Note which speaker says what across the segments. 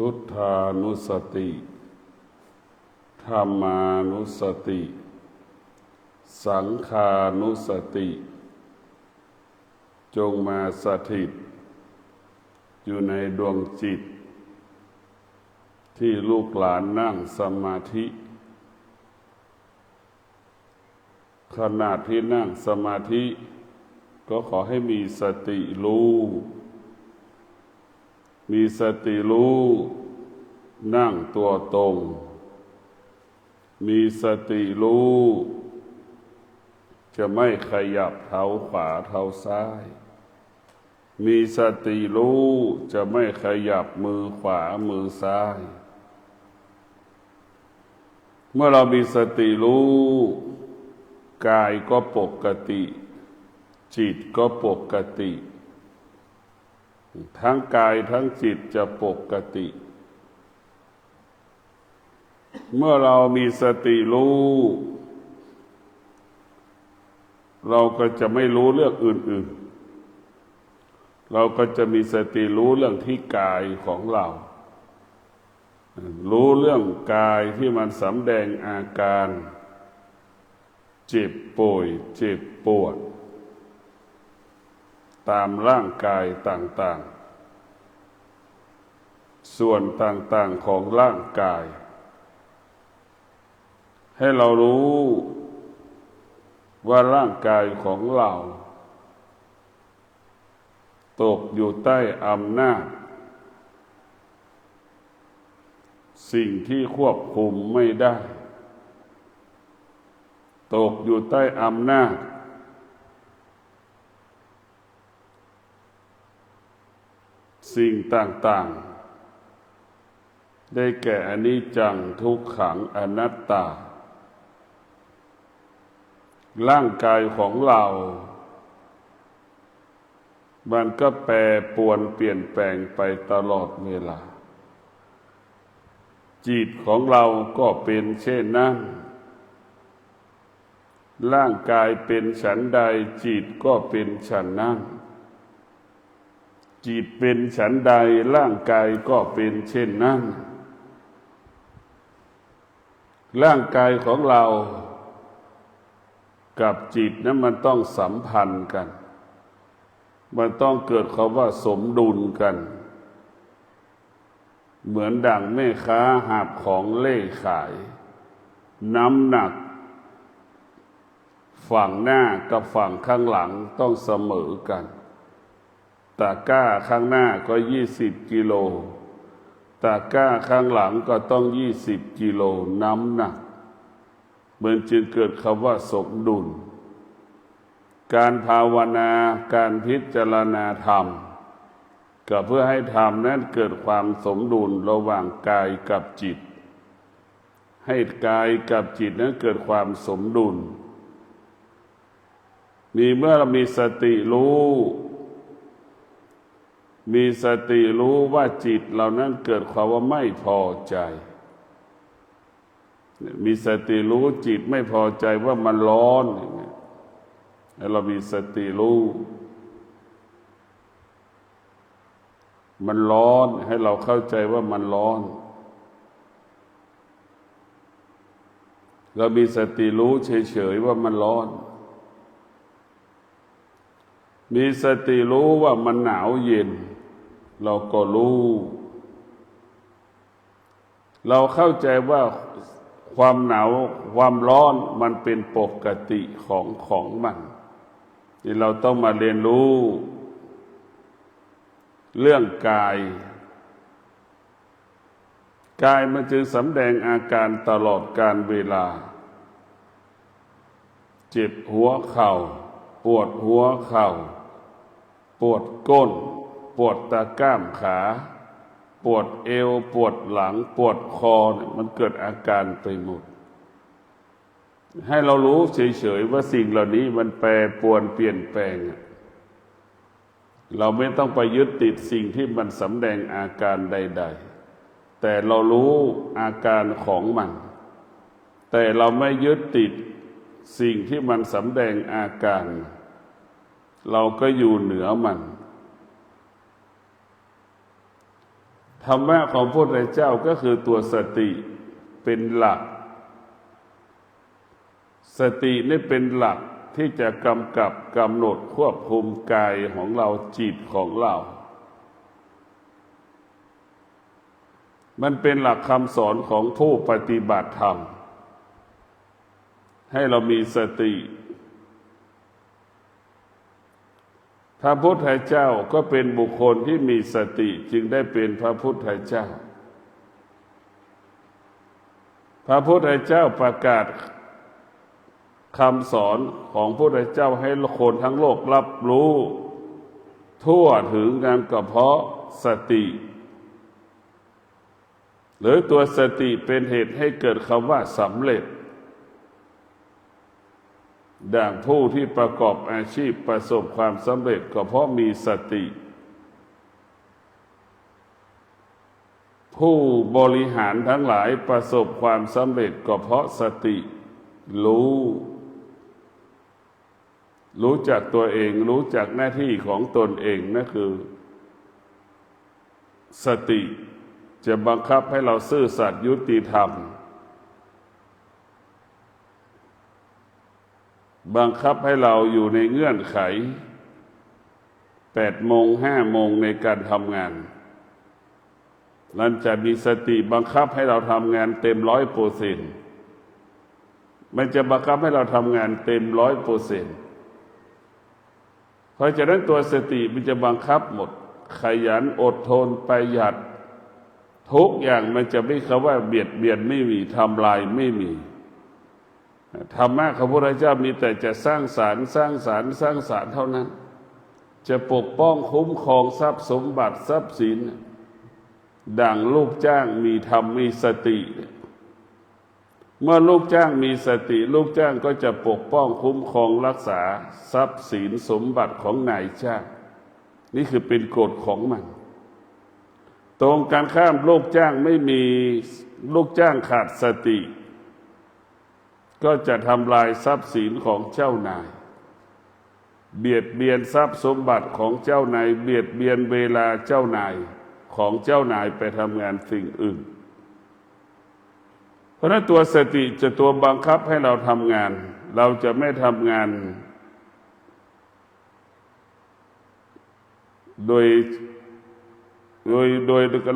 Speaker 1: พุทธานุสติธัมมานุสติสังฆานุสติจงมาสถิตอยู่ในดวงจิตที่ลูกหลานนั่งสมาธิขณะที่นั่งสมาธิก็ขอให้มีสติรู้มีสติรู้นั่งตัวตรงมีสติรู้จะไม่ขยับเท้าขวาเท้าซ้ายมีสติรู้จะไม่ขยับมือขวามือซ้ายเมื่อเรามีสติรู้กายก็ปกติจิตก็ปกติทั้งกายทั้งจิตจะปกติเมื่อเรามีสติรู้เราก็จะไม่รู้เรื่องอื่นๆเราก็จะมีสติรู้เรื่องที่กายของเรารู้เรื่องกายที่มันสำแดงอาการเจ็บป่วยเจ็บปวดตามร่างกายต่างๆส่วนต่างๆของร่างกายให้เรารู้ว่าร่างกายของเราตกอยู่ใต้อำนาจสิ่งที่ควบคุมไม่ได้ตกอยู่ใต้อำนาจสิ่งต่างๆได้แก่อนิจจังทุกขังอนัตตาร่างกายของเรามันก็แปรปรวนเปลี่ยนแปลงไปตลอดเวลาจิตของเราก็เป็นเช่นนั้นร่างกายเป็นฉันใดจิตก็เป็นฉันนั้นจิตเป็นฉันใดร่างกายก็เป็นเช่นนั้นร่างกายของเรากับจิตนั้นมันต้องสัมพันธ์กันมันต้องเกิดคำว่าสมดุลกันเหมือนดั่งแม่ค้าหาบของเล่ขายน้ำหนักฝั่งหน้ากับฝั่งข้างหลังต้องเสมอกันตะกร้าข้างหน้าก็20 กิโลตะกร้าข้างหลังก็ต้อง20 กิโลน้ำหนักมันจึงเกิดคำว่าสมดุลการภาวนาการพิจารณาธรรมก็เพื่อให้ธรรมนั้นเกิดความสมดุลระหว่างกายกับจิตให้กายกับจิตนั้นเกิดความสมดุลเมื่อเรามีสติรู้มีสติรู้ว่าจิตเรานั้นเกิดความว่าไม่พอใจมีสติรู้จิตไม่พอใจว่ามันร้อนแล้วเรามีสติรู้มันร้อนให้เราเข้าใจว่ามันร้อนเรามีสติรู้เฉยๆว่ามันร้อนมีสติรู้ว่ามันหนาวเย็นเราก็รู้เราเข้าใจว่าความหนาวความร้อนมันเป็นปกติของมันที่เราต้องมาเรียนรู้เรื่องกายมันจึงสำแดงอาการตลอดกาลเวลาเจ็บหัวเข่าปวดหัวเข่าปวดก้นปวดตะกร้ามขาปวดเอวปวดหลังปวดคอเนี่ยมันเกิดอาการไปหมดให้เรารู้เฉยๆว่าสิ่งเหล่านี้มันแปรปรวนเปลี่ยนแปลงเราไม่ต้องไปยึดติดสิ่งที่มันสำแดงอาการใดๆแต่เรารู้อาการของมันแต่เราไม่ยึดติดสิ่งที่มันสำแดงอาการเราก็อยู่เหนือมัน ถ ธรรมะของพระพุทธเจ้าก็คือตัวสติเป็นหลักสตินี่เป็นหลักที่จะกำกับกำหนดควบคุมกายของเราจิตของเรามันเป็นหลักคำสอนของผู้ปฏิบัติธรรมให้เรามีสติพระพุทธเจ้าก็เป็นบุคคลที่มีสติจึงได้เป็นพระพุทธเจ้าพระพุทธเจ้าประกาศคำสอนของพระพุทธเจ้าให้คนทั้งโลกรับรู้ทั่วถึงนั้นก็เพราะสติหรือตัวสติเป็นเหตุให้เกิดคำว่าสำเร็จดังผู้ที่ประกอบอาชีพประสบความสำเร็จก็เพราะมีสติผู้บริหารทั้งหลายประสบความสำเร็จก็เพราะสติรู้จักตัวเองรู้จักหน้าที่ของตนเองนั่นคือสติจะบังคับให้เราซื่อสัตย์ยุติธรรมบังคับให้เราอยู่ในเงื่อนไข8 โมง 5 โมงในการทำงานนั่นจะมีสติบังคับให้เราทำงานเต็ม 100%มันจะบังคับให้เราทำงานเต็ม 100%เพราะฉะนั้นตัวสติมันจะบังคับหมดขยันอดทนประหยัดทุกอย่างมันจะไม่คำว่าเบียดเบียนไม่มีทำลายไม่มีธรรมะของพระพุทธเจ้ามีแต่จะสร้างสรรค์เท่านั้นจะปกป้องคุ้มครองทรัพย์สมบัติทรัพย์สินดังลูกจ้างมีธรรมมีสติเมื่อลูกจ้างมีสติลูกจ้างก็จะปกป้องคุ้มครองรักษาทรัพย์สินสมบัติของนายจ้างนี่คือเป็นกฎของมันตรงกันข้ามลูกจ้างไม่มีลูกจ้างขาดสติก็จะทำลายทรัพย์สินของเจ้านายเบียดเบียนทรัพย์สมบัติของเจ้านายเบียดเบียนเวลาเจ้านายของเจ้านายไปทำงานสิ่งอื่นเพราะนั้นตัวสติจะตัวบังคับให้เราทำงานเราจะไม่ทำงานโดย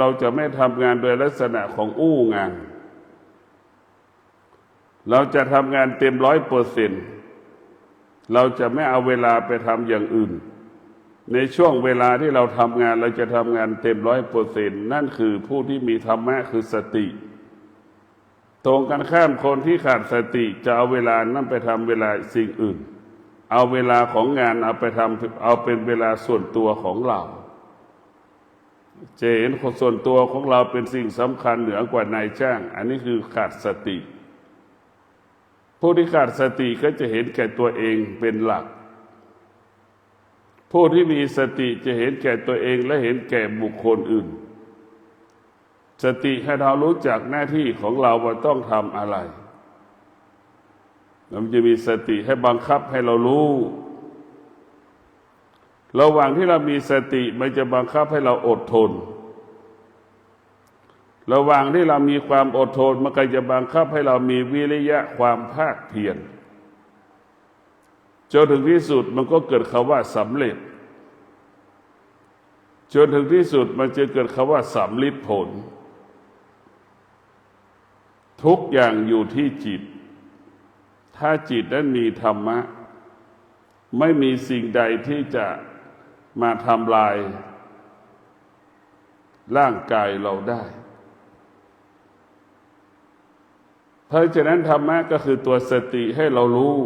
Speaker 1: เราจะไม่ทำงานโดยลักษณะของอู้งานเราจะทำงานเต็ม 100%เราจะไม่เอาเวลาไปทำอย่างอื่นในช่วงเวลาที่เราทำงานเราจะทำงานเต็ม 100% นั่นคือผู้ที่มีธรรมะคือสติตรงกันข้ามคนที่ขาดสติจะเอาเวลานั้นไปทำเวลาสิ่งอื่นเอาเวลาของงานเอาไปทำเอาเป็นเวลาส่วนตัวของเราจะเห็นคนส่วนตัวของเราเป็นสิ่งสำคัญเหนือกว่านายจ้างอันนี้คือขาดสติผู้ที่ขาดสติก็จะเห็นแก่ตัวเองเป็นหลักผู้ที่มีสติจะเห็นแก่ตัวเองและเห็นแก่บุคคลอื่นสติให้เรารู้จักหน้าที่ของเราว่าต้องทำอะไรเราจะมีสติให้บังคับให้เรารู้ระหว่างที่เรามีสติมันจะบังคับให้เราอดทนระหว่างที่เรามีความอดทนมันก็จะบังคับให้เรามีวิริยะความภาคเพียรจนถึงที่สุดมันก็เกิดคำว่าสำเร็จจนถึงที่สุดมันจะเกิดคำว่าสำลิดผลทุกอย่างอยู่ที่จิตถ้าจิตนั้นมีธรรมะไม่มีสิ่งใดที่จะมาทำลายร่างกายเราได้เพราะฉะนั้นธรรมะก็คือตัวสติให้เรารู้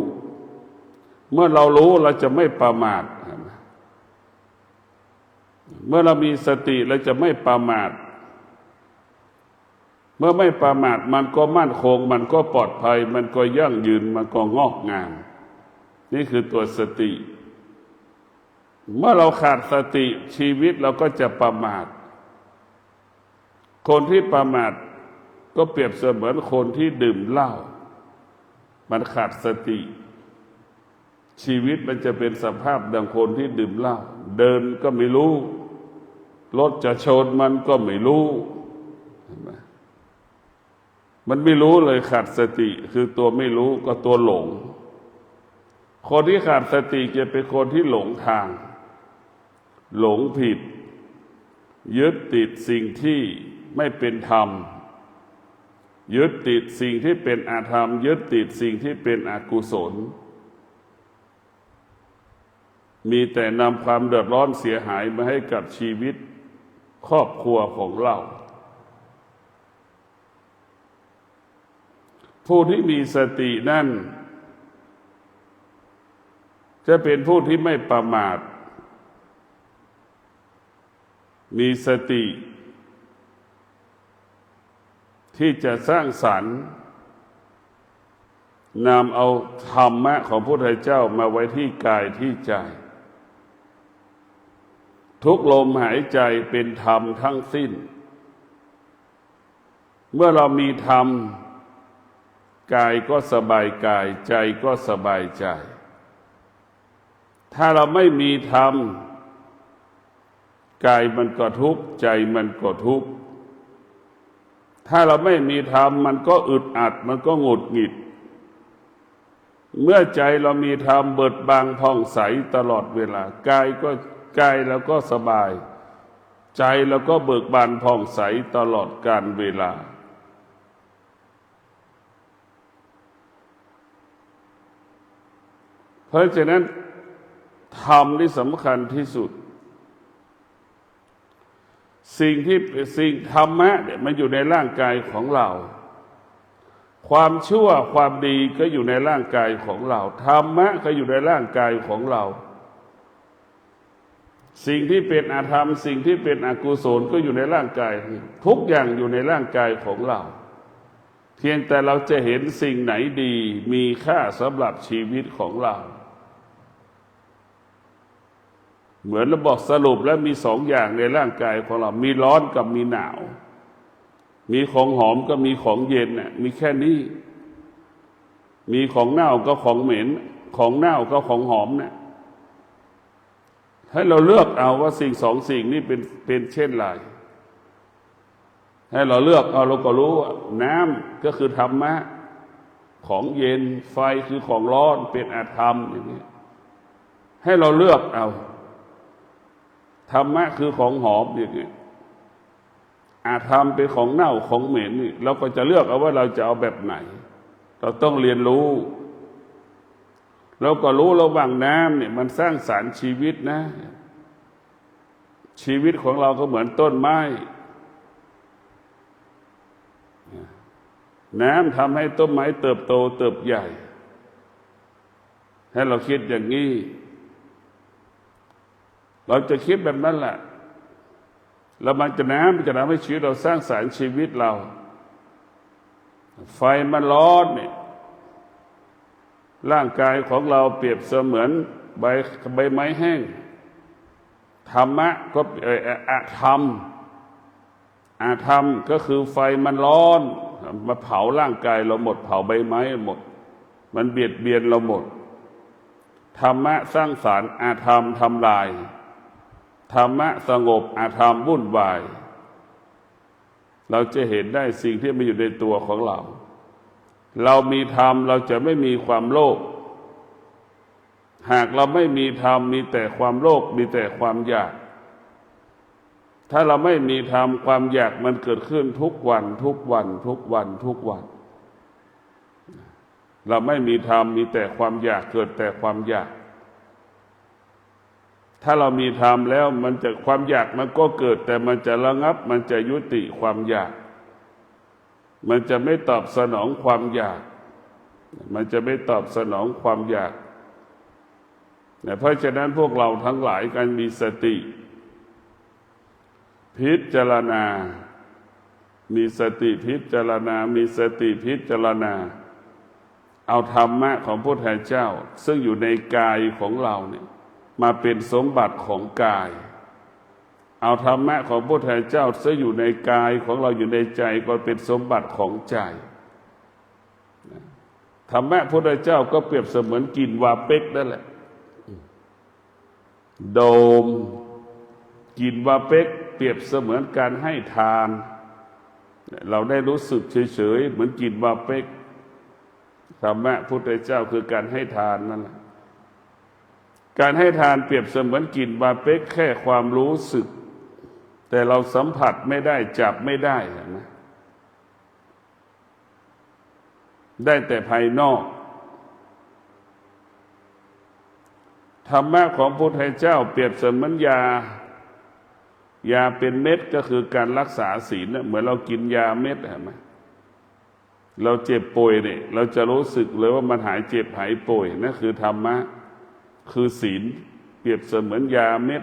Speaker 1: เมื่อเรารู้เราจะไม่ประมาทเมื่อเรามีสติเราจะไม่ประมาทเมื่อไม่ประมาทมันก็มั่นคงมันก็ปลอดภัยมันก็ยั่งยืนมันก็งอกงามนี่คือตัวสติเมื่อเราขาดสติชีวิตเราก็จะประมาทคนที่ประมาทก็เปรียบเสมือนคนที่ดื่มเหล้ามันขาดสติชีวิตมันจะเป็นสภาพดังคนที่ดื่มเหล้าเดินก็ไม่รู้ รถจะชนมันก็ไม่รู้เห็นไหมมันไม่รู้เลยขาดสติคือตัวไม่รู้ก็ตัวหลงคนที่ขาดสติจะเป็นคนที่หลงทางหลงผิดยึดติดสิ่งที่ไม่เป็นธรรมยึดติดสิ่งที่เป็นอธรรมยึดติดสิ่งที่เป็นอกุศลมีแต่นำความเดือดร้อนเสียหายมาให้กับชีวิตครอบครัวของเราผู้ที่มีสตินั่นจะเป็นผู้ที่ไม่ประมาทมีสติที่จะสร้างสรรค์นำเอาธรรมะของพระพุทธเจ้ามาไว้ที่กายที่ใจทุกลมหายใจเป็นธรรมทั้งสิ้นเมื่อเรามีธรรมกายก็สบายกายใจก็สบายใจถ้าเราไม่มีธรรมกายมันก็ทุกข์ใจมันก็ทุกข์ถ้าเราไม่มีธรรมมันก็อึดอัดมันก็หงุดหงิดเมื่อใจเรามีธรรมเบิกบานผ่องใสตลอดเวลากายเราก็สบายใจเราก็เบิกบานผ่องใสตลอดกาลเวลาเพราะฉะนั้นธรรมที่สำคัญที่สุดสิ่งธรรมะเนี่ยมันอยู่ในร่างกายของเราความชั่วความดีก็อยู่ในร่างกายของเราธรรมะก็อยู่ในร่างกายของเราสิ่งที่เป็นอธรรมสิ่งที่เป็นอกุศลก็อยู่ในร่างกายทุกอย่างอยู่ในร่างกายของเราเพียงแต่เราจะเห็นสิ่งไหนดีมีค่าสำหรับชีวิตของเราเหมือนเราบอกสรุปแล้วมีสองอย่างในร่างกายของเรามีร้อนกับมีหนาวมีของหอมก็มีของเย็นน่ะมีแค่นี้มีของเน่าก็ของเหม็นของเน่าก็ของหอมน่ะให้เราเลือกเอาว่าสิ่งสองสิ่งนี้เป็นเช่นไรให้เราเลือกเอาเราก็รู้ว่าน้ำก็คือธรรมะของเย็นไฟคือของร้อนเป็นอธรรมอย่างนี้ให้เราเลือกเอาธรรมะคือของหอมอย่างนี้อาธรรมเป็นของเน่าของเหม็นนี่เราก็จะเลือกเอาว่าเราจะเอาแบบไหนเราต้องเรียนรู้เราก็รู้ระหว่างน้ำเนี่ยมันสร้างสรรค์ชีวิตนะชีวิตของเราก็เหมือนต้นไม้น้ำทำให้ต้นไม้เติบโตเติบใหญ่ให้เราคิดอย่างนี้เราจะคิดแบบนั้นแหละแล้วมันจะน้ำมันจะทำให้ชีวิตเราสร้างสรรค์ชีวิตเราไฟมันร้อนเนี่ยร่างกายของเราเปรียบเสมือนใบไม้แห้งธรรมะก็อาธรรมก็คือไฟมันร้อนมาเผาร่างกายเราหมดเผาใบไม้หมดมันเบียดเบียนเราหมดธรรมะสร้างสรรค์อาธรรมทำลายธรรมะสงบอาธรรมวุ่นวายเราจะเห็นได้สิ่งที่มันอยู่ในตัวของเราเรามีธรรมเราจะไม่มีความโลภหากเราไม่มีธรรมมีแต่ความโลภมีแต่ความอยากถ้าเราไม่มีธรรมความอยากมันเกิดขึ้นทุกวันเราไม่มีธรรมมีแต่ความอยากเกิดแต่ความอยากถ้าเรามีธรรมแล้วมันจะความอยากมันก็เกิดแต่มันจะระงับมันจะยุติความอยากมันจะไม่ตอบสนองความอยากมันจะไม่ตอบสนองความอยากเพราะฉะนั้นพวกเราทั้งหลายกันมีสติพิจารณามีสติพิจารณามีสติพิจารณาเอาธรรมะของพระพุทธเจ้าซึ่งอยู่ในกายของเราเนี่ยมาเป็นสมบัติของกายเอาธรรมะของพระพุทธเจ้าซึ่งอยู่ในกายของเราอยู่ในใจก็เป็นสมบัติของใจธรรมะพระพุทธเจ้าก็เปรียบเสมือนกลิ่นวาเป๊กนั่นแหละโดมกลิ่นวาเป๊ก เปรียบเสมือนการให้ทานเราได้รู้สึกเฉยๆเหมือนกินบาเป๊กธรรมะพุทธเจ้าคือการให้ทานนั่นแหละการให้ทานเปรียบเสมือนกินบาเป๊กแค่ความรู้สึกแต่เราสัมผัสไม่ได้จับไม่ได้นะได้แต่ภายนอกธรรมะของพระพุทธเจ้าเปรียบเสมือนยาเป็นเม็ดก็คือการรักษาศีลเหมือนเรากินยาเม็ดเห็นไหมเราเจ็บป่วยเนี่ยเราจะรู้สึกเลยว่ามันหายเจ็บหายป่วยนั่นคือธรรมะคือศีลเปรียบเสมือนยาเม็ด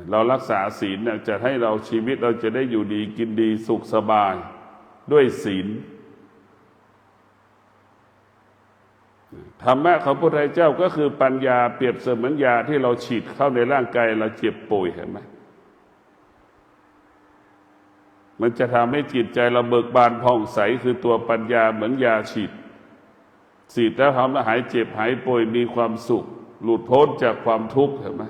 Speaker 1: เรารักษาศีลจะให้เราชีวิตเราจะได้อยู่ดีกินดีสุขสบายด้วยศีลธรรมะของพระพุทธเจ้าก็คือปัญญาเปรียบเสมือนยาที่เราฉีดเข้าในร่างกายเราเจ็บป่วยเห็นไหมมันจะทำให้จิตใจเราเบิกบานผ่องใสคือตัวปัญญาเหมือนยาฉีดแล้วทำให้หายเจ็บหายป่วยมีความสุขหลุดพ้นจากความทุกข์เห็นไหม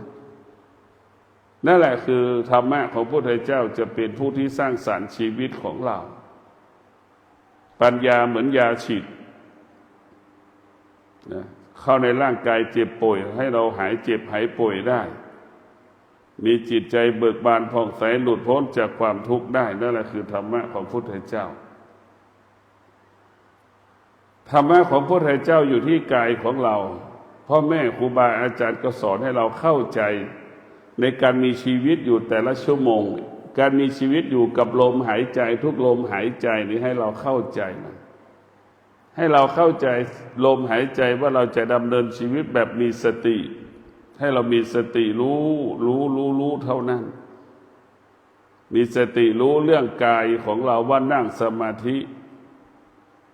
Speaker 1: นั่นแหละคือธรรมะของพระพุทธเจ้าจะเป็นผู้ที่สร้างสรรค์ชีวิตของเราปัญญาเหมือนยาฉีดเข้าในร่างกายเจ็บป่วยให้เราหายเจ็บหายป่วยได้มีจิตใจเบิกบานผ่องใสหลุดพ้นจากความทุกข์ได้นั่นแหละคือธรรมะของพระพุทธเจ้าธรรมะของพระพุทธเจ้าอยู่ที่กายของเราพ่อแม่ครูบาอาจารย์ก็สอนให้เราเข้าใจในการมีชีวิตอยู่แต่ละชั่วโมงการมีชีวิตอยู่กับลมหายใจทุกลมหายใจนี้ให้เราเข้าใจมันให้เราเข้าใจลมหายใจว่าเราจะดำเนินชีวิตแบบมีสติให้เรามีสติรู้เท่านั้นมีสติรู้เรื่องกายของเราว่านั่งสมาธิ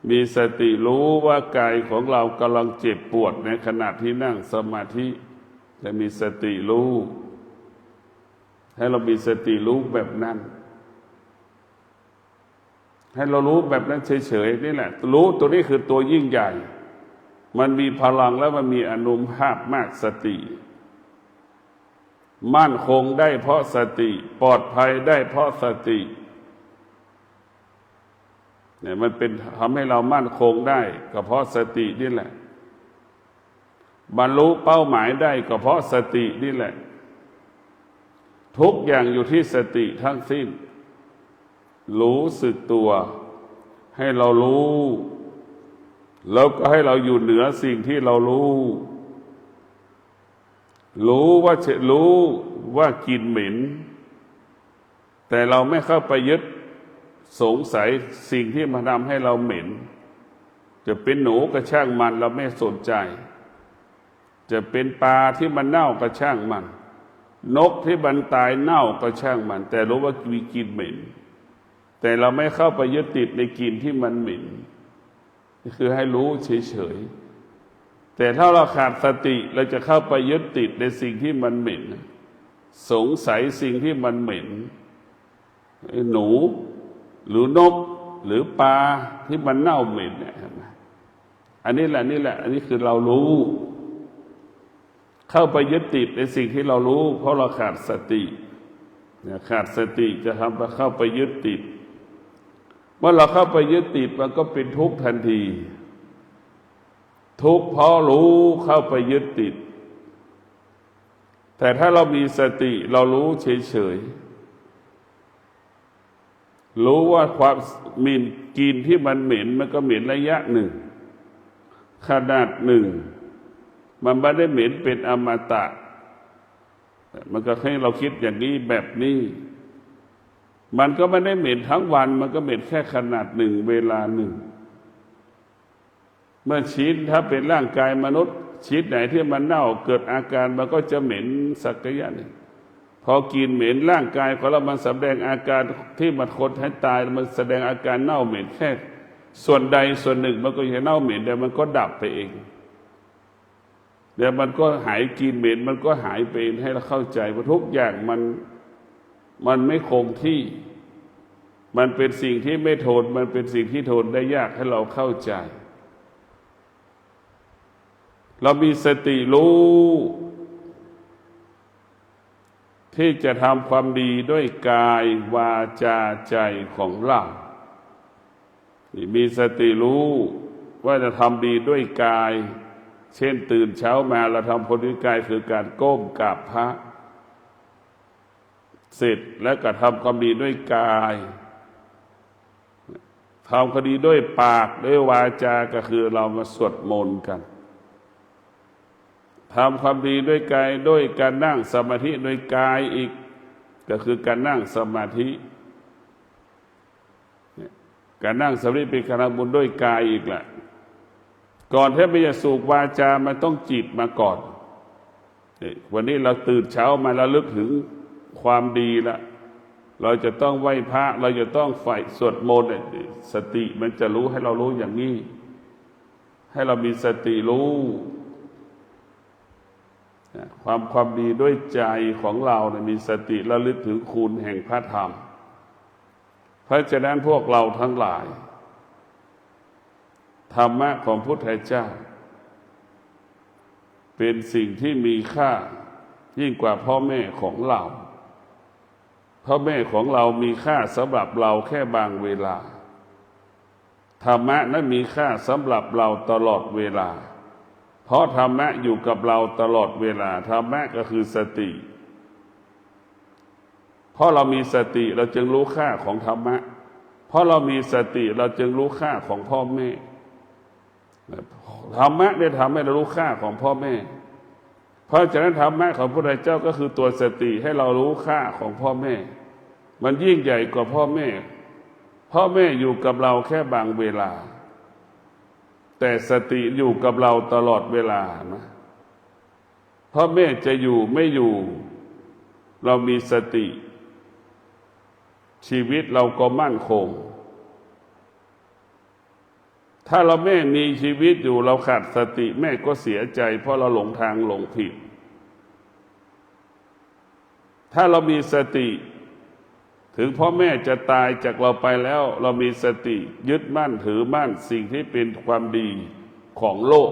Speaker 1: มีสติรู้ว่ากายของเรากำลังเจ็บปวดในขณะที่นั่งสมาธิและมีสติรู้ให้เรามีสติรู้แบบนั้นให้เรารู้แบบนั้นเฉยๆนี่แหละรู้ตัวนี้คือตัวยิ่งใหญ่มันมีพลังและมันมีอานุภาพมากสติมั่นคงได้เพราะสติปลอดภัยได้เพราะสติเนี่ยมันเป็นทำให้เรามั่นคงได้ก็เพราะสตินี่แหละบรรลุเป้าหมายได้ก็เพราะสตินี่แหละทุกอย่างอยู่ที่สติทั้งสิ้นรู้สึกตัวให้เรารู้แล้วก็ให้เราอยู่เหนือสิ่งที่เรารู้ว่ากินเหม็นแต่เราไม่เข้าไปยึดสงสัยสิ่งที่มาทำให้เราเหม็นจะเป็นหนูก็ช่างมันเราไม่สนใจจะเป็นปลาที่มันเน่าก็ช่างมันนกที่มันตายเน่าก็ช่างมันแต่รู้ว่ามีกลิ่นเหม็นแต่เราไม่เข้าไปยึดติดในกลิ่นที่มันเหม็นคือให้รู้เฉยๆแต่ถ้าเราขาดสติเราจะเข้าไปยึดติดในสิ่งที่มันเหม็นสงสัยสิ่งที่มันเหม็นหนูหรือนกหรือปลาที่มันเน่าเหม็นเนี่ยอันนี้แหละอันนี้คือเรารู้เข้าไปยึดติดในสิ่งที่เรารู้เพราะเราขาดสติขาดสติจะทำให้เข้าไปยึดติดเมื่อเราเข้าไปยึดติดมันก็เป็นทุกข์ทันทีทุกข์เพราะรู้เข้าไปยึดติดแต่ถ้าเรามีสติเรารู้เฉยๆรู้ว่าความมีกลิ่นที่มันเหม็นมันก็เหม็นระยะหนึ่งขนาดหนึ่งมันไม่ได้เหม็นเป็นอมตะมันก็ให้เราคิดอย่างนี้แบบนี้มันก็ไม่ได้เหม็นทั้งวันมันก็เหม็นแค่ขนาดหนึ่งเวลาหนึ่งเมื่อชิ้นถ้าเป็นร่างกายมนุษย์ชิ้นไหนที่มันเน่าเกิดอาการมันก็จะเหม็นสักระยะหนึ่งพอกินเหม็นร่างกายของเรามันแสดงอาการที่มันคนให้ตายมันแสดงอาการเน่าเหม็นแค่ส่วนใดส่วนหนึ่งมันก็จะเน่าเหม็นแต่มันก็ดับไปเองเดี๋ยวมันก็หายกินเหม็นมันก็หายไปเองให้เราเข้าใจว่าทุกอย่างมันไม่คงที่มันเป็นสิ่งที่ไม่ทนมันเป็นสิ่งที่ทนได้ยากให้เราเข้าใจเรามีสติรู้ ที่จะทำความดีด้วยกายวาจาใจของเรามีสติรู้ว่าจะทำดีด้วยกาย เช่นตื่นเช้ามาเราทำผลด้วยกายคือการก้มกราบพระเสร็จแล้วก็ทำความดีด้วยกายทำความดีด้วยปากด้วยวาจาก็คือเรามาสวดมนต์กันทำความดีด้วยกายด้วยการนั่งสมาธิด้วยกายอีกก็คือการนั่งสมาธิการนั่งสมาธิเป็นการทำบุญด้วยกายอีกแหละก่อนที่จะสูบวาจามันต้องจิตมาก่อนวันนี้เราตื่นเช้ามาแล้วลึกถึงความดีแล้วเราจะต้องไหว้พระเราจะต้องใฝ่สวดมนต์สติมันจะรู้ให้เรารู้อย่างนี้ให้เรามีสติรู้ความดีด้วยใจของเราเนี่ยมีสติระลึกถึงคุณแห่งพระธรรมเพราะฉะนั้นพวกเราทั้งหลายธรรมะของพุทธเจ้าเป็นสิ่งที่มีค่ายิ่งกว่าพ่อแม่ของเราพ่อแม่ของเรามีค่าสำหรับเราแค่บางเวลาธรรมะนั้นมีค่าสำหรับเราตลอดเวลาเพราะธรรมะอยู่กับเราตลอดเวลาธรรมะก็คือสติเพราะเรามีสติเราจึงรู้ค่าของธรรมะเพราะเรามีสติเราจึงรู้ค่าของพ่อแม่ธรรมะได้ทำให้เรารู้ค่าของพ่อแม่เพราะฉะนั้นธรรมะของพระพุทธเจ้าก็คือตัวสติให้เรารู้ค่าของพ่อแม่มันยิ่งใหญ่กว่าพ่อแม่พ่อแม่อยู่กับเราแค่บางเวลาแต่สติอยู่กับเราตลอดเวลานะพ่อแม่จะอยู่ไม่อยู่เรามีสติชีวิตเราก็มั่นคงถ้าเราแม่มีชีวิตอยู่เราขาดสติแม่ก็เสียใจเพราะเราหลงทางหลงผิดถ้าเรามีสติถึงพ่อแม่จะตายจากเราไปแล้วเรามีสติยึดมั่นถือมั่นสิ่งที่เป็นความดีของโลก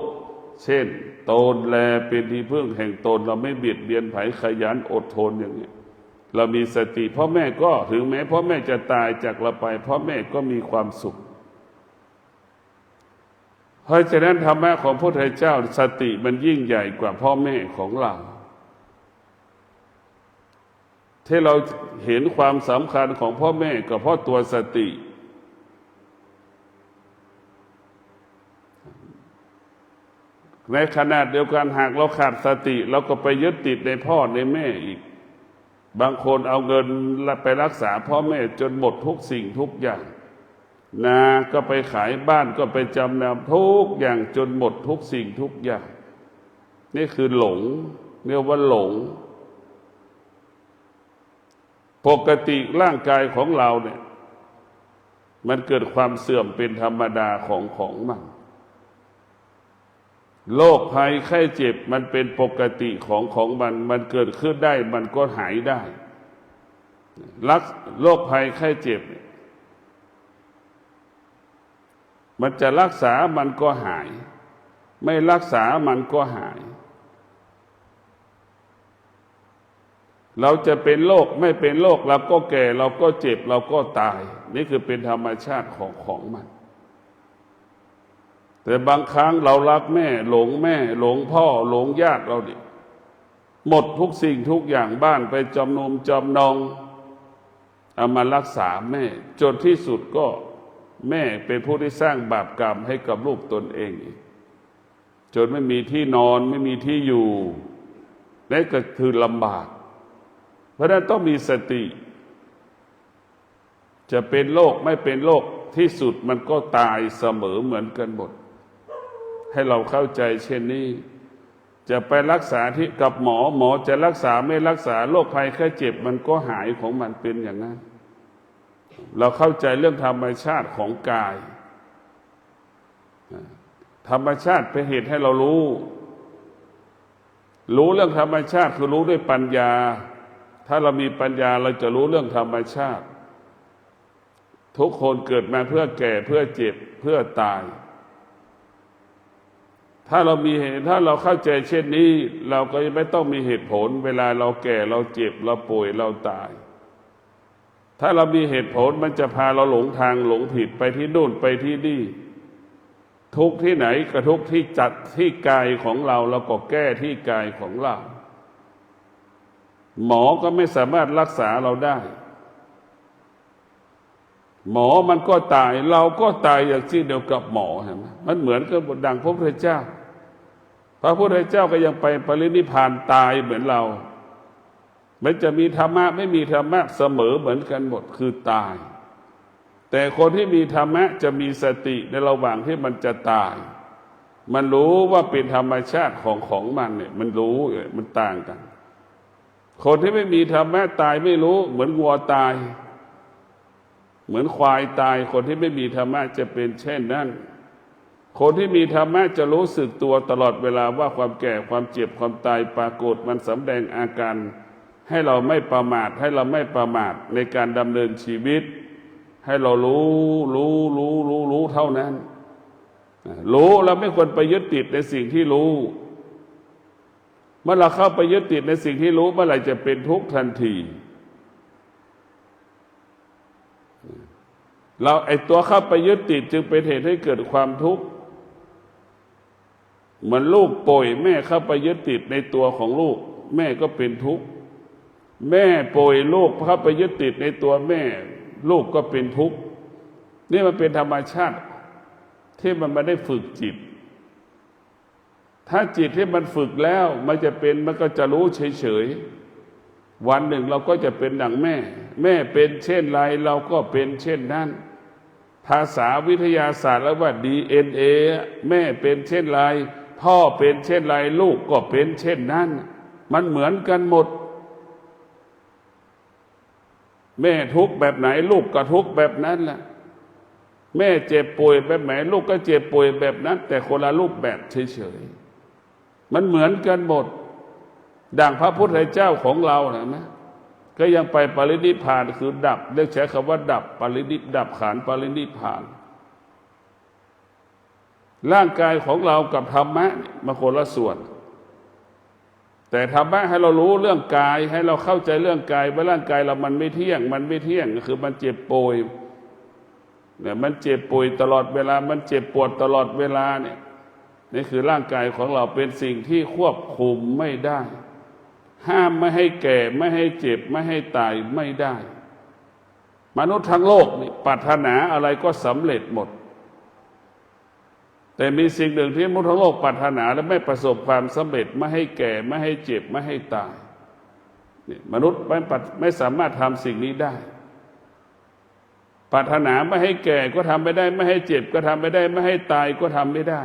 Speaker 1: เช่นตนแลเป็นที่พึ่งแห่งตนเราไม่เบียดเบียนไผขยันอดทนอย่างนี้เรามีสติพ่อแม่ก็ถึงแม้พ่อแม่จะตายจากเราไปพ่อแม่ก็มีความสุขเพราะฉะนั้นธรรมะของพระพุทธเจ้าสติมันยิ่งใหญ่กว่าพ่อแม่ของเราที่เราเห็นความสำคัญของพ่อแม่ก็เพราะตัวสติในขณะเดียวกันหากเราขาดสติเราก็ไปยึดติดในพ่อในแม่อีกบางคนเอาเงินไปรักษาพ่อแม่จนหมดทุกสิ่งทุกอย่างนาก็ไปขายบ้านก็ไปจำนำทุกอย่างจนหมดทุกสิ่งทุกอย่างนี่คือหลงเรียกว่าหลงปกติร่างกายของเราเนี่ยมันเกิดความเสื่อมเป็นธรรมดาของมันโรคภัยไข้เจ็บมันเป็นปกติของมันเกิดขึ้นได้มันก็หายได้โรคภัยไข้เจ็บมันจะรักษามันก็หายไม่รักษามันก็หายเราจะเป็นโรคไม่เป็นโรคเราก็แก่เราก็เจ็บเราก็ตายนี่คือเป็นธรรมชาติของมันแต่บางครั้งเรารักแม่หลงแม่หลงพ่อหลงญาติเราดิหมดทุกสิ่งทุกอย่างบ้านไปจำนองเอามารักษาแม่จนที่สุดก็แม่เป็นผู้ที่สร้างบาปกรรมให้กับลูกตนเองจนไม่มีที่นอนไม่มีที่อยู่และก็คือลำบากเพราะนั้นต้องมีสติจะเป็นโรคไม่เป็นโรคที่สุดมันก็ตายเสมอเหมือนกันหมดให้เราเข้าใจเช่นนี้จะไปรักษาที่กับหมอจะรักษาไม่รักษาโรคภัยแค่เจ็บมันก็หายของมันเป็นอย่างนั้นเราเข้าใจเรื่องธรรมชาติของกายธรรมชาติเป็นเหตุให้เรารู้เรื่องธรรมชาติคือรู้ด้วยปัญญาถ้าเรามีปัญญาเราจะรู้เรื่องธรรมชาติทุกคนเกิดมาเพื่อแก่เพื่อเจ็บเพื่อตาย ถ้าเรามีเหตุถ้าเราเข้าใจเช่นนี้เราก็ไม่ต้องมีเหตุผลเวลาเราแก่เราเจ็บเราป่วยเราตายถ้าเรามีเหตุผลมันจะพาเราหลงทางหลงผิดไปที่นู่นไปที่นี่ทุกที่ไหนก็ทุกที่จัดที่กายของเราเราก็แก้ที่กายของเราหมอก็ไม่สามารถรักษาเราได้หมอมันก็ตายเราก็ตายอย่างที่เดียวกับหมอเห็นไหมมันเหมือนกับดังพระพุทธเจ้าพระพุทธเจ้าก็ยังไปปรินิพพานตายเหมือนเรามันจะมีธรรมะไม่มีธรรมะเสมอเหมือนกันหมดคือตายแต่คนที่มีธรรมะจะมีสติในระหว่างที่มันจะตายมันรู้ว่าเป็นธรรมชาติของมันเนี่ยมันรู้มันต่างกันคนที่ไม่มีธรรมะตายไม่รู้เหมือนวัวตายเหมือนควายตายคนที่ไม่มีธรรมะจะเป็นเช่นนั้นคนที่มีธรรมะจะรู้สึกตัวตลอดเวลาว่าความแก่ความเจ็บความตายปรากฏมันสำแดงอาการให้เราไม่ประมาทให้เราไม่ประมาทในการดำเนินชีวิตให้เรารู้เท่านั้นรู้เราไม่ควรไปยึดติดในสิ่งที่รู้เมื่อเราเข้าไปยึดติดในสิ่งที่รู้เมื่อไหร่จะเป็นทุกข์ทันทีเราไอตัวเข้าไปยึดติดจึงเป็นเหตุให้เกิดความทุกข์เหมือนลูกป่วยแม่เข้าไปยึดติดในตัวของลูกแม่ก็เป็นทุกข์แม่ป่วยลูกเข้าไปยึดติดในตัวแม่ลูกก็เป็นทุกข์นี่มันเป็นธรรมชาติที่มันไม่ได้ฝึกจิตถ้าจิตที่มันฝึกแล้วมันจะเป็นมันก็จะรู้เฉยๆวันหนึ่งเราก็จะเป็นดังแม่แม่เป็นเช่นไรเราก็เป็นเช่นนั้นภาษาวิทยาศาสตร์แล้วว่า DNA แม่เป็นเช่นไรพ่อเป็นเช่นไรลูกก็เป็นเช่นนั้นมันเหมือนกันหมดแม่ทุกข์แบบไหนลูกก็ทุกข์แบบนั้นแหละแม่เจ็บป่วยแบบไหนลูกก็เจ็บป่วยแบบนั้นแต่คนละรูปแบบเฉยๆมันเหมือนกันหมดดังพระพุทธเจ้าของเรานะก็ยังไปปรินิพพานคือดับเรียกใช้คำว่าดับปรินิพดับขันธ์ปรินิพพานร่างกายของเรากับธรรมะมาคนละส่วนแต่ธรรมะให้เรารู้เรื่องกายให้เราเข้าใจเรื่องกายว่าร่างกายเรามันไม่เที่ยงก็คือมันเจ็บป่วยเนี่ยมันเจ็บป่วยตลอดเวลามันเจ็บปวดตลอดเวลาเนี่ยนี่คือร่างกายของเราเป็นสิ่งที่ควบคุมไม่ได้ห้ามไม่ให้แก่ไม่ให้เจ็บไม่ให้ตายไม่ได้มนุษย์ทั้งโลกนี่ปรารถนาอะไรก็สำเร็จหมดแต่มีสิ่งหนึ่งที่มนุษย์ทั้งโลกปรารถนาและไม่ประสบความสำเร็จไม่ให้แก่ไม่ให้เจ็บไม่ให้ตายนี่มนุษย์ไม่สามารถทำสิ่งนี้ได้ปรารถนาไม่ให้แก่ก็ทำไม่ได้ไม่ให้เจ็บก็ทำไม่ได้ไม่ให้ตายก็ทำไม่ได้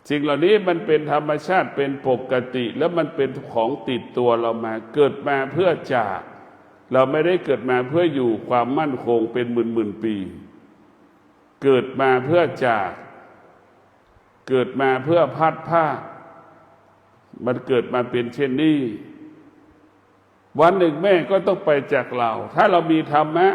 Speaker 1: สิ่งเหล่านี้มันเป็นธรรมชาติเป็นปกติแล้วมันเป็นของติดตัวเรามาเกิดมาเพื่อจากเราไม่ได้เกิดมาเพื่ออยู่ความมั่นคงเป็นหมื่นปีเกิดมาเพื่อจากเกิดมาเพื่อพัดผ้ามันเกิดมาเป็นเช่นนี้วันหนึ่งแม่ก็ต้องไปจากเราถ้าเรามีธรรมะ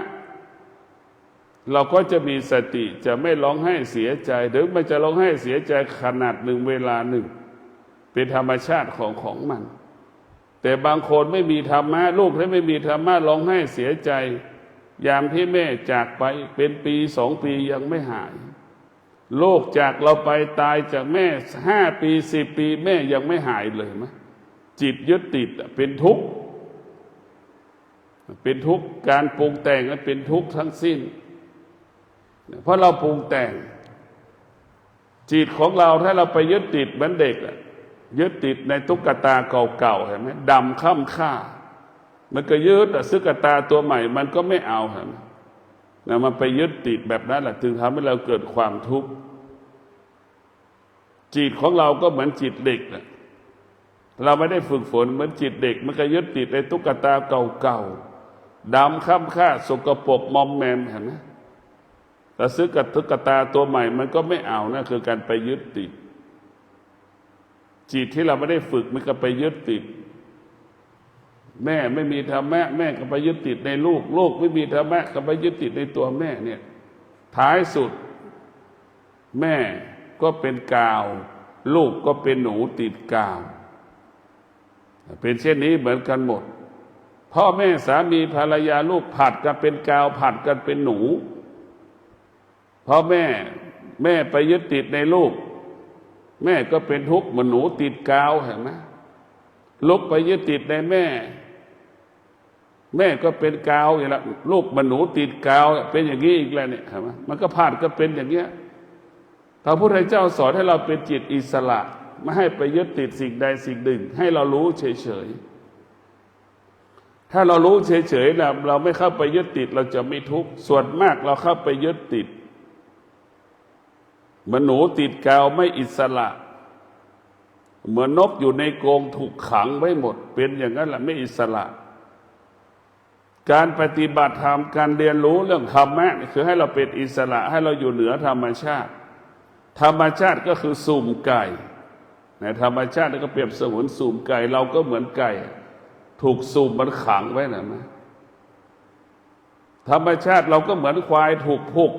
Speaker 1: เราก็จะมีสติจะไม่ร้องไห้เสียใจหรือมันจะร้องไห้เสียใจขนาดหนึ่งเวลาหนึ่งเป็นธรรมชาติของมันแต่บางคนไม่มีธรรมะลูกที่ไม่มีธรรมะร้องไห้เสียใจยามที่แม่จากไปเป็นปี2 ปียังไม่หายลูกจากเราไปตายจากแม่5 ปี10 ปีแม่ยังไม่หายเลยมั้ยจิตยึดติดเป็นทุกข์การปรุงแต่งนั้นเป็นทุกข์ทั้งสิ้นเพราะเราปรุงแต่งจิตของเราถ้าเราไปยึดติดเหมือนเด็กยึดติดในตุ๊กตาเก่าๆเห็นไหมดำค่ำค่ามันก็ยึดซื้อกตาตัวใหม่มันก็ไม่เอาเห็นไหมมันไปยึดติดแบบนั้นแหละถึงทำให้เราเกิดความทุกข์จิตของเราก็เหมือนจิตเด็กเราไม่ได้ฝึกฝนเหมือนจิตเด็กมันก็ยึดติดในตุ๊กตาเก่าๆดำค่ำค่าสกปรกมอมแมมเห็นไหมแต่ซื้อกับตุ๊กตาตัวใหม่มันก็ไม่เอานะคือการไปยึดติดจิตที่เราไม่ได้ฝึกมันก็ไปยึดติดแม่ไม่มีธรรมะแม่ก็ไปยึดติดในลูกลูกไม่มีธรรมะก็ไปยึดติดในตัวแม่เนี่ยท้ายสุดแม่ก็เป็นกาว ลูกก็เป็นหนูติดกาวเป็นเช่นนี้เหมือนกันหมดพ่อแม่สามีภรรยาลูกผัดกันเป็นกาวผัดกันเป็นหนูพ่อแม่ไปยึดติดในลูกแม่ก็เป็นทุกข์เหมือนหนูติดกาวเห็นไหมลูกไปยึดติดในแม่ก็เป็นกาวอย่างละลูกมันหนูติดกาวเป็นอย่างนี้อีกแล้วเนี่ยเห็นไหมมันก็ผ่านก็เป็นอย่างเงี้ยพระพุทธเจ้าสอนให้เราเป็นจิตอิสระไม่ให้ไปยึดติดสิ่งใดสิ่งหนึ่งให้เรารู้เฉยๆถ้าเรารู้เฉยๆนะเราไม่เข้าไปยึดติดเราจะไม่ทุกข์ส่วนมากเราเข้าไปยึดติดเหมือนหนูติดกาวไม่อิสระเหมือนนกอยู่ในกรงถูกขังไว้หมดเป็นอย่างนั้นแหละไม่อิสระการปฏิบัติธรรมการเรียนรู้เรื่องธรรมะคือให้เราเป็นอิสระให้เราอยู่เหนือธรรมชาติธรรมชาติก็คือสุ่มไก่ในธรรมชาติก็เปรียบเสมือนสุ่มไก่เราก็เหมือนไก่ถูกสุ่มมันขังไว้นะมั้ยธรรมชาติเราก็เหมือนควายถูกผูก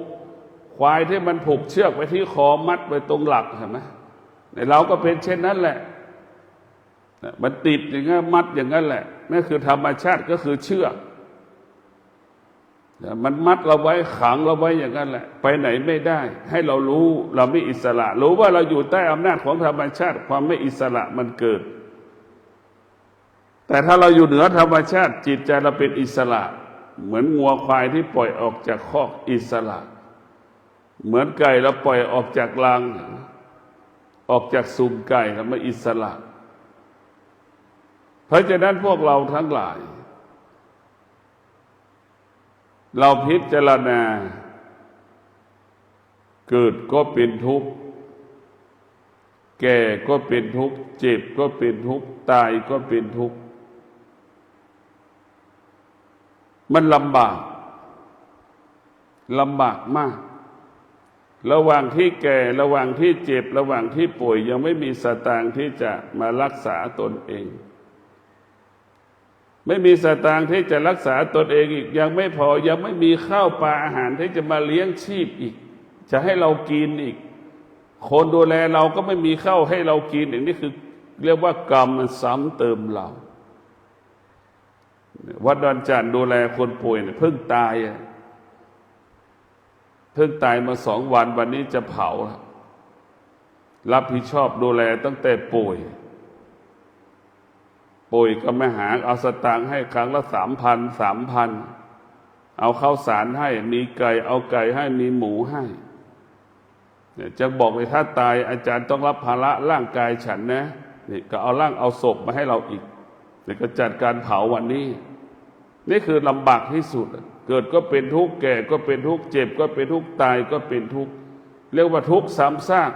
Speaker 1: ควายที่มันผูกเชือกไว้ที่คอมัดไว้ตรงหลักเห็นไหมเราก็เป็นเช่นนั้นแหละมันติดอย่างนั้นมัดอย่างนั้นแหละนั่นคือธรรมชาติก็คือเชือกมันมัดเราไว้ขังเราไว้อย่างนั้นแหละไปไหนไม่ได้ให้เรารู้เราไม่อิสระรู้ว่าเราอยู่ใต้อำนาจของธรรมชาติความไม่อิสระมันเกิดแต่ถ้าเราอยู่เหนือธรรมชาติจิตใจเราเป็นอิสระเหมือนงัวควายที่ปล่อยออกจากคอกอิสระเหมือนไก่เราปล่อยออกจากรังออกจากสุ่มไก่แล้วมาอิสระเพราะฉะนั้นพวกเราทั้งหลายเราพิจารณาเกิดก็เป็นทุกข์แก่ก็เป็นทุกข์เจ็บก็เป็นทุกข์ตายก็เป็นทุกข์มันลำบากมากระหว่างที่แก่ระหว่างที่เจ็บระหว่างที่ป่วยยังไม่มีสตางค์ที่จะมารักษาตนเองไม่มีสตางค์ที่จะรักษาตนเองอีกยังไม่พอยังไม่มีข้าวปลาอาหารที่จะมาเลี้ยงชีพอีกจะให้เรากินอีกคนดูแลเราก็ไม่มีข้าวให้เรากินอย่างนี้คือเรียกว่ากรรมมันซ้ำเติมเราวัดดอนจันทร์ดูแลคนป่วยเนี่ยเพิ่งตายมา2 วันวันนี้จะเผารับผิดชอบดูแลตั้งแต่ป่วยก็ไม่หาเอาสตางค์ให้ครั้งละ3,000เอาข้าวสารให้มีไก่เอาไก่ให้มีหมูให้เนี่ยจะบอกเลยถ้าตายอาจารย์ต้องรับภาระร่างกายฉันนะนี่ก็เอาศพมาให้เราอีกเดี๋ยวก็จัดการเผาวันนี้นี่คือลำบากที่สุดเกิดก็เป็นทุกข์แก่ก็เป็นทุกข์เจ็บก็เป็นทุกข์ตายก็เป็นทุกข์เรียกว่าทุกข์ซ้ำซาก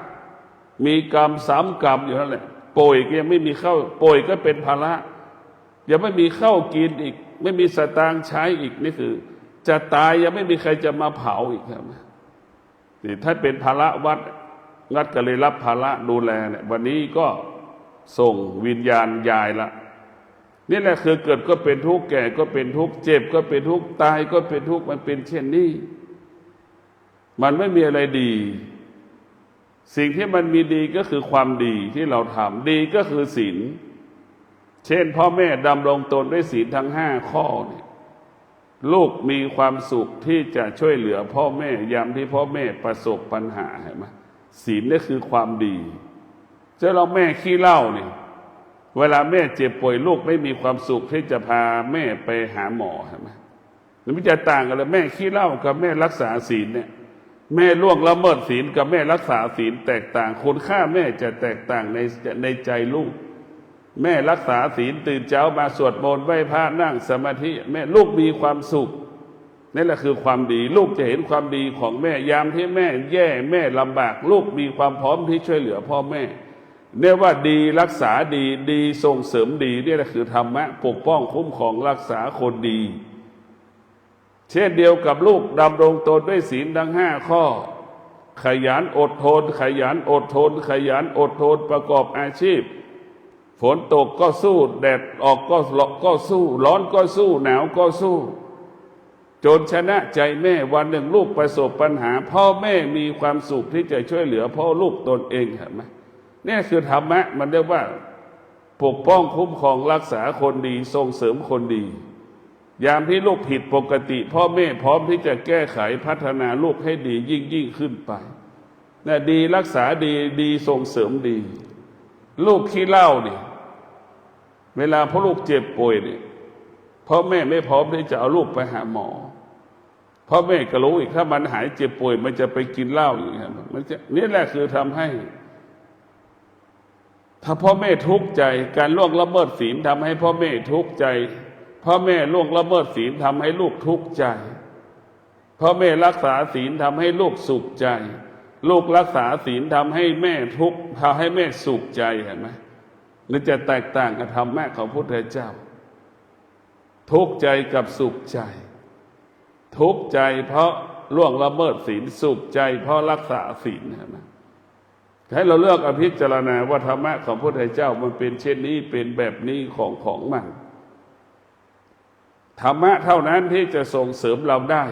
Speaker 1: มีกรรมซ้ำกรรมอยู่นั่นแหละป่วยก็ยังไม่มีข้าวป่วยก็เป็นภาระยังไม่มีข้าวกินอีกไม่มีสตางค์ใช้อีกนี่คือจะตายยังไม่มีใครจะมาเผาอีกครับนี่ถ้าเป็นภาระวัดก็เลยรับภาระดูแลเนี่ยวันนี้ก็ส่งวิญญาณยายละนี่แหละคือเกิดก็เป็นทุกข์แก่ก็เป็นทุกข์เจ็บก็เป็นทุกข์ตายก็เป็นทุกข์มันเป็นเช่นนี้มันไม่มีอะไรดีสิ่งที่มันมีดีก็คือความดีที่เราทำดีก็คือศีลเช่นพ่อแม่ดำรงตนด้วยศีลทั้ง5 ข้อเนี่ยลูกมีความสุขที่จะช่วยเหลือพ่อแม่ยามที่พ่อแม่ประสบปัญหาเห็นไหมศีลนี่คือความดีเจ้าเราแม่ขี้เหล้าเนี่ยเวลาแม่เจ็บป่วยลูกไม่มีความสุขที่จะพาแม่ไปหาหมอเห็นไหมมันจะต่างกันเลยแม่ขี้เหล้ากับแม่รักษาศีลเนี่ยแม่ล่วงละเมิดศีลกับแม่รักษาศีลแตกต่างคุณค่าแม่จะแตกต่างในใจลูกแม่รักษาศีลตื่นเช้ามาสวดมนต์ไหว้พระนั่งสมาธิแม่ลูกมีความสุขนี่แหละคือความดีลูกจะเห็นความดีของแม่ยามที่แม่แย่แม่ลำบากลูกมีความพร้อมที่ช่วยเหลือพ่อแม่เรียกว่าดีรักษาดีส่งเสริมดีนี่แหละคือธรรมะปกป้องคุ้มครองรักษาคนดีเช่นเดียวกับลูกดำรงตนด้วยศีลทั้ง5 ข้อขยันอดทนขยันอดทนขยันอดทนประกอบอาชีพฝนตกก็สู้แดดออกก็สู้ร้อนก็สู้หนาวก็สู้จนชนะใจแม่วันหนึ่งลูกประสบปัญหาพ่อแม่มีความสุขที่จะช่วยเหลือพ่อลูกตนเองเห็นไหม เนี่ยคือธรรมะมันเรียกว่าปกป้องคุ้มครองรักษาคนดีส่งเสริมคนดียามที่ลูกผิดปกติพ่อแม่พร้อมที่จะแก้ไขพัฒนาลูกให้ดียิ่งขึ้นไปนะดีรักษาดีดีส่งเสริมดีลูกขี้เหล้าเนี่ยเวลาพ่อลูกเจ็บป่วยเนี่ยพ่อแม่ไม่พร้อมที่จะเอาลูกไปหาหมอพ่อแม่ก็รู้อีกถ้ามันหายเจ็บป่วยมันจะไปกินเหล้าอย่างเงี้ยมันจะนี่แหละคือทำให้ถ้าพ่อแม่ทุกข์ใจการล่วงละเมิดศีลทำให้พ่อแม่ทุกข์ใจพ่อแม่ล่วงละเมิดศีลทำให้ลูกทุกข์ใจพ่อแม่รักษาศีลทำให้ลูกสุขใจลูกรักษาศีลทำให้แม่ทุกข์ทำให้แม่สุขใจเห็นไหมนี่จะแตกต่างกับธรรมะของพระพุทธเจ้าทุกข์ใจกับสุขใจทุกข์ใจเพราะล่วงละเมิดศีลสุขใจเพราะรักษาศีลนะให้เราเลือกอภิจารณาว่าธรรมะของพระพุทธเจ้ามันเป็นเช่นนี้เป็นแบบนี้ของมันธรรมะเท่านั้นที่จะส่งเสริมเราได้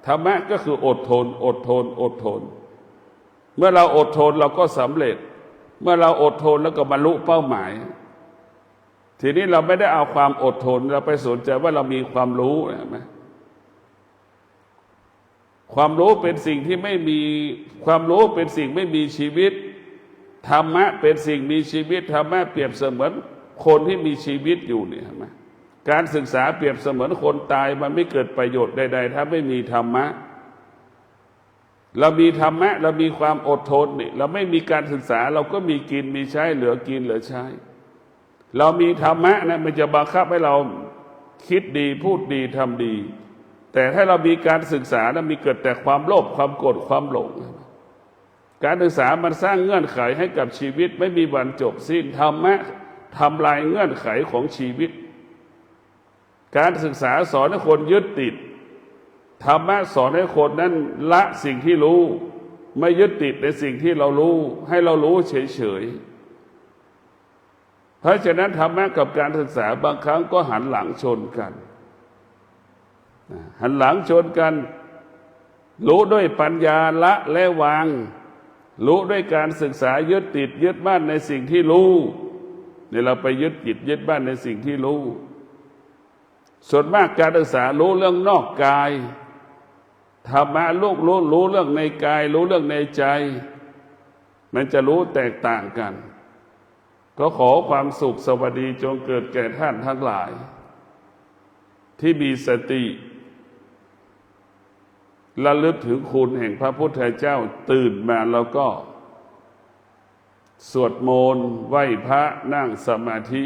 Speaker 1: ธรรมะก็คืออดทนอดทนอดทนเมื่อเราอดทนเราก็สำเร็จเมื่อเราอดทนแล้วก็บรรลุเป้าหมายทีนี้เราไม่ได้เอาความอดทนเราไปสนใจว่าเรามีความรู้ไหมความรู้เป็นสิ่งที่ไม่มีความรู้เป็นสิ่งไม่มีชีวิตธรรมะเป็นสิ่งมีชีวิตธรรมะเปรียบเสมือนคนที่มีชีวิตอยู่เนี่ยไหมการศึกษาเปรียบเสมือนคนตายมันไม่เกิดประโยชน์ใดๆถ้าไม่มีธรรมะเรามีธรรมะเรามีความอดทนนี่เราไม่มีการศึกษาเราก็มีกินมีใช้เหลือกินเหลือใช้เรามีธรรมะนะมันจะบังคับให้เราคิดดีพูดดีทำดีแต่ถ้าเรามีการศึกษาแล้วมีเกิดแต่ความโลภความโกรธความหลงการศึกษามันสร้างเงื่อนไขให้กับชีวิตไม่มีวันจบสิ้นธรรมะทำลายเงื่อนไขของชีวิตการศึกษาสอนให้คนยึดติดธรรมะสอนให้คนนั้นละสิ่งที่รู้ไม่ยึดติดในสิ่งที่เรารู้ให้เรารู้เฉยๆเพราะฉะนั้นธรรมะกับการศึกษาบางครั้งก็หันหลังชนกันหันหลังชนกันรู้ด้วยปัญญาละและวางรู้ด้วยการศึกษายึดติดยึดมั่นในสิ่งที่รู้เนี่ยเราไปยึดติดยึดมั่นในสิ่งที่รู้ส่วนมากการศึกษารู้เรื่องนอกกายธรรมะลูกรู้เรื่องในกายรู้เรื่องในใจมันจะรู้แตกต่างกันก็ขอความสุขสวัสดีจงเกิดแก่ท่านทั้งหลายที่มีสติระลึกถึงคุณแห่งพระพุทธเจ้าตื่นมาแล้วก็สวดมนต์ไหว้พระนั่งสมาธิ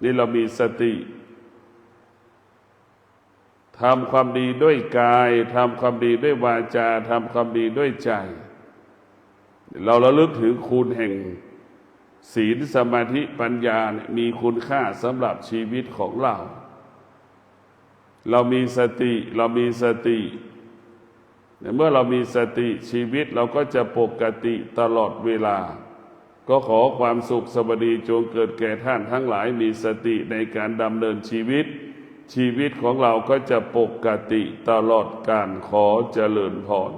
Speaker 1: นี่เรามีสติทำความดีด้วยกายทำความดีด้วยวาจาทำความดีด้วยใจเราระลึกถึงคุณแห่งศีลสมาธิปัญญามีคุณค่าสำหรับชีวิตของเราเรามีสติเรามีสติเมื่อเรามีสติชีวิตเราก็จะปกติตลอดเวลาก็ขอความสุขสวัสดีจงเกิดแก่ท่านทั้งหลายมีสติในการดำเนินชีวิตชีวิตของเราก็จะปกติตลอดกาลขอเจริญพร